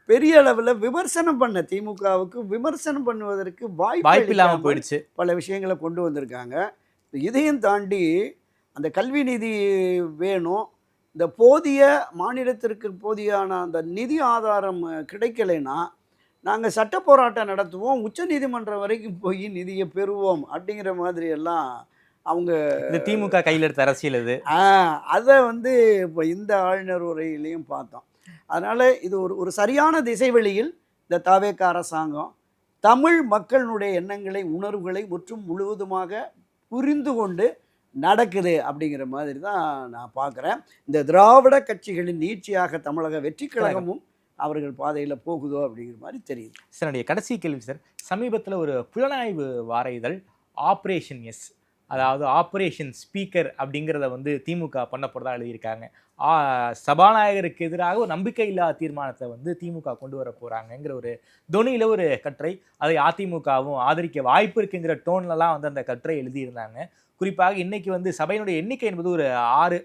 பெரிய அளவில் விமர்சனம் பண்ண திமுகவுக்கு விமர்சனம் பண்ணுவதற்கு வாய்ப்பு இல்லாமல் போயிடுச்சு. பல விஷயங்களை கொண்டு வந்திருக்காங்க. இதையும் தாண்டி அந்த கல்வி நிதி வேணும், இந்த போதிய மாநிலத்திற்கு போதியான அந்த நிதி ஆதாரம் கிடைக்கலைன்னா நாங்கள் சட்ட போராட்டம் நடத்துவோம், உச்ச நீதிமன்றம் வரைக்கும் போய் நிதியை பெறுவோம் அப்படிங்கிற மாதிரி எல்லாம் அவங்க திமுக கையில் எடுத்த அரசியல் இது. அதை வந்து இப்போ இந்த ஆளுநர் உரையிலையும் பார்த்தோம். அதனால் இது ஒரு சரியான திசைவெளியில் இந்த தவேக அரசாங்கம் தமிழ் மக்களுடைய எண்ணங்களை உணர்வுகளை முற்றும் முழுவதுமாக புரிந்து கொண்டு நடக்குது அப்படிங்கிற மாதிரி தான் நான் பார்க்குறேன். இந்த திராவிட கட்சிகளின் நீட்சியாக தமிழக வெற்றி கழகமும் அவர்கள் பாதையில் போகுதோ அப்படிங்கிற மாதிரி தெரியுது. சார், என்னுடைய கடைசி கேள்வி சார், சமீபத்தில் ஒரு புலனாய்வு வார இதழ் ஆப்ரேஷன் எஸ், அதாவது ஆப்ரேஷன் ஸ்பீக்கர் அப்படிங்கிறத வந்து திமுக பண்ண போகிறதா எழுதியிருக்காங்க. சபாநாயகருக்கு எதிராக ஒரு நம்பிக்கையில்லா தீர்மானத்தை வந்து திமுக கொண்டு வர போகிறாங்கங்கிற ஒரு தொனியில் ஒரு கட்டுரை, அதை அதிமுகவும் ஆதரிக்க வாய்ப்பு இருக்குங்கிற டோன்லலாம் வந்து அந்த கட்டுரை எழுதியிருந்தாங்க. குறிப்பாக இன்னைக்கு வந்து சபையினுடைய எண்ணிக்கை என்பது ஒரு 6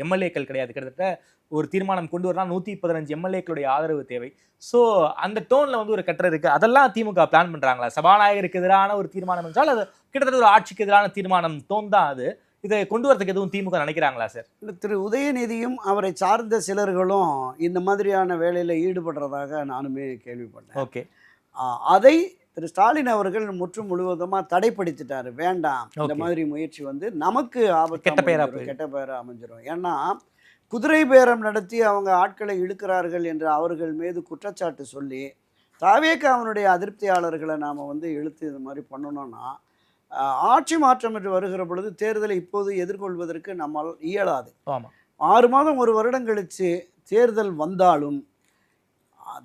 எம்எல்ஏக்கள் கிடையாது, கிட்டத்தட்ட ஒரு தீர்மானம் கொண்டு வரலாம் 115 எம்எல்ஏக்களுடைய ஆதரவு தேவை. ஸோ அந்த டோனில் வந்து ஒரு கட்டுரை இருக்குது. அதெல்லாம் திமுக பிளான் பண்ணுறாங்களா? சபாநாயகருக்கு எதிரான ஒரு தீர்மானம் என்றால் அது கிட்டத்தட்ட ஒரு ஆட்சிக்கு எதிரான தீர்மானம் டோன் தான் அது. இதை கொண்டு வரதுக்கு எதுவும் திமுக நினைக்கிறாங்களா சார்? திரு உதயநிதியும் அவரை சார்ந்த சிலர்களும் இந்த மாதிரியான வேலையில் ஈடுபடுறதாக நானுமே கேள்விப்பட்டேன். ஓகே, அதை திரு ஸ்டாலின் அவர்கள் முற்றும் முழுவதுமாக தடைப்படுத்திட்டார். வேண்டாம், இந்த மாதிரி முயற்சி வந்து நமக்கு ஆபத்து, கெட்ட பேரை அமைஞ்சிடும். ஏன்னா குதிரை பேரம் நடத்தி அவங்க ஆட்களை இழுக்கிறார்கள் என்று அவர்கள் மீது குற்றச்சாட்டு சொல்லி தவேக அவனுடைய அதிருப்தியாளர்களை நாம் வந்து இழுத்து இது மாதிரி பண்ணணும்னா ஆட்சி மாற்றம் என்று வருகிற பொழுது தேர்தலை இப்போது எதிர்கொள்வதற்கு நம்மால் இயலாது. 6 மாதம் 1 வருடம் கழித்து தேர்தல் வந்தாலும்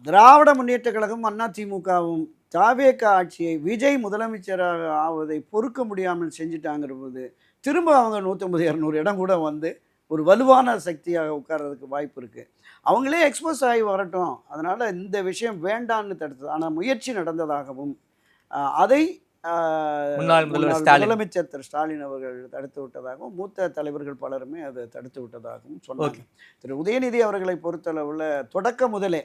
திராவிட முன்னேற்ற கழகம் அதிமுகவும் தவேக ஆட்சியை விஜய் முதலமைச்சராக ஆவதை பொறுக்க முடியாமல் செஞ்சுட்டாங்கிற போது திரும்ப அவங்க 150-200 இடம் கூட வந்து ஒரு வலுவான சக்தியாக உட்கார்றதுக்கு வாய்ப்பு இருக்குது. அவங்களே எக்ஸ்போஸ் ஆகி வரட்டும், அதனால் இந்த விஷயம் வேண்டான்னு தடுத்தது. ஆனால் முயற்சி நடந்ததாகவும் அதை முதலமைச்சர் திரு ஸ்டாலின் அவர்கள் தடுத்து விட்டதாகவும் மூத்த தலைவர்கள் பலருமே அதை தடுத்து விட்டதாகவும் சொன்னாங்க. திரு உதயநிதி அவர்களை பொறுத்தளவில் தொடக்க முதலே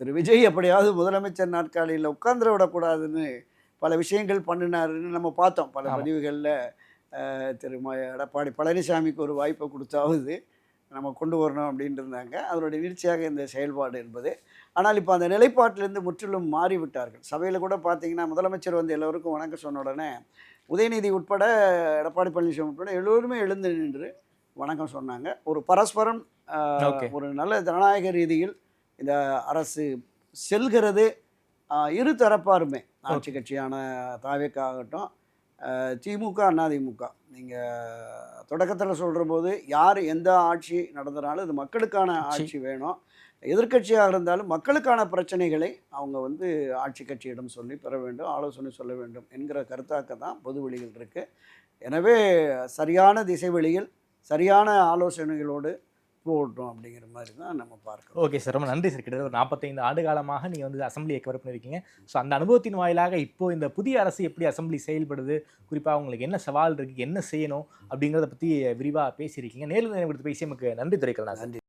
திரு விஜய் எப்படியாவது முதலமைச்சர் நாற்காலியில் உட்கார்ந்துட விடக்கூடாதுன்னு பல விஷயங்கள் பண்ணினாருன்னு நம்ம பார்த்தோம். பல பதிவுகளில் திரு எடப்பாடி பழனிசாமிக்கு ஒரு வாய்ப்பை கொடுத்தாவது நம்ம கொண்டு வரணும் அப்படின்ட்டு இருந்தாங்க. அதனுடைய நீட்சியாக இந்த செயல்பாடு என்பது. ஆனால் இப்போ அந்த நிலைப்பாட்டிலேருந்து முற்றிலும் மாறிவிட்டார்கள். சபையில் கூட பார்த்தீங்கன்னா முதலமைச்சர் வந்து எல்லோருக்கும் வணக்கம் சொன்ன உடனே உதயநிதி உட்பட எடப்பாடி பழனிசாமி உட்பட எல்லோருமே எழுந்து நின்று வணக்கம் சொன்னாங்க. ஒரு பரஸ்பரம் ஒரு நல்ல ஜனநாயக ரீதியில் இந்த அரசு செல்கிறது. இரு தரப்பாருமே, ஆட்சி கட்சியான தவேக ஆகட்டும், திமுக அதிமுக, நீங்கள் தொடக்கத்தில் சொல்கிற போது யார் எந்த ஆட்சி நடந்தனாலும் இது மக்களுக்கான ஆட்சி வேணும். எதிர்க்கட்சியாக இருந்தாலும் மக்களுக்கான பிரச்சனைகளை அவங்க வந்து ஆட்சி கட்சியிடம் சொல்லி பெற வேண்டும், ஆலோசனை சொல்ல வேண்டும் என்கிற கருத்தாக்க தான் பொது வெளியில் இருக்குது. எனவே சரியான திசை வெளியில் சரியான ஆலோசனைகளோடு போட்டோம் அப்படிங்கிற மாதிரி தான் நம்ம பார்க்கணும். ஓகே சார், ரொம்ப நன்றி சார். கிட்டத்தட்ட ஒரு 45 ஆண்டு காலமாக நீங்கள் வந்து அசம்பிளியை கவர் பண்ணியிருக்கீங்க. ஸோ அந்த அனுபவத்தின் வாயிலாக இப்போது இந்த புதிய அரசு எப்படி அசம்பிளி செயல்படுது, குறிப்பாக உங்களுக்கு என்ன சவால் இருக்குது, என்ன செய்யணும் அப்படிங்கிறத பற்றி விரிவாக பேசியிருக்கீங்க. நேரில் கொடுத்து பேசி நமக்கு நன்றி துரைக்கல். நன்றி.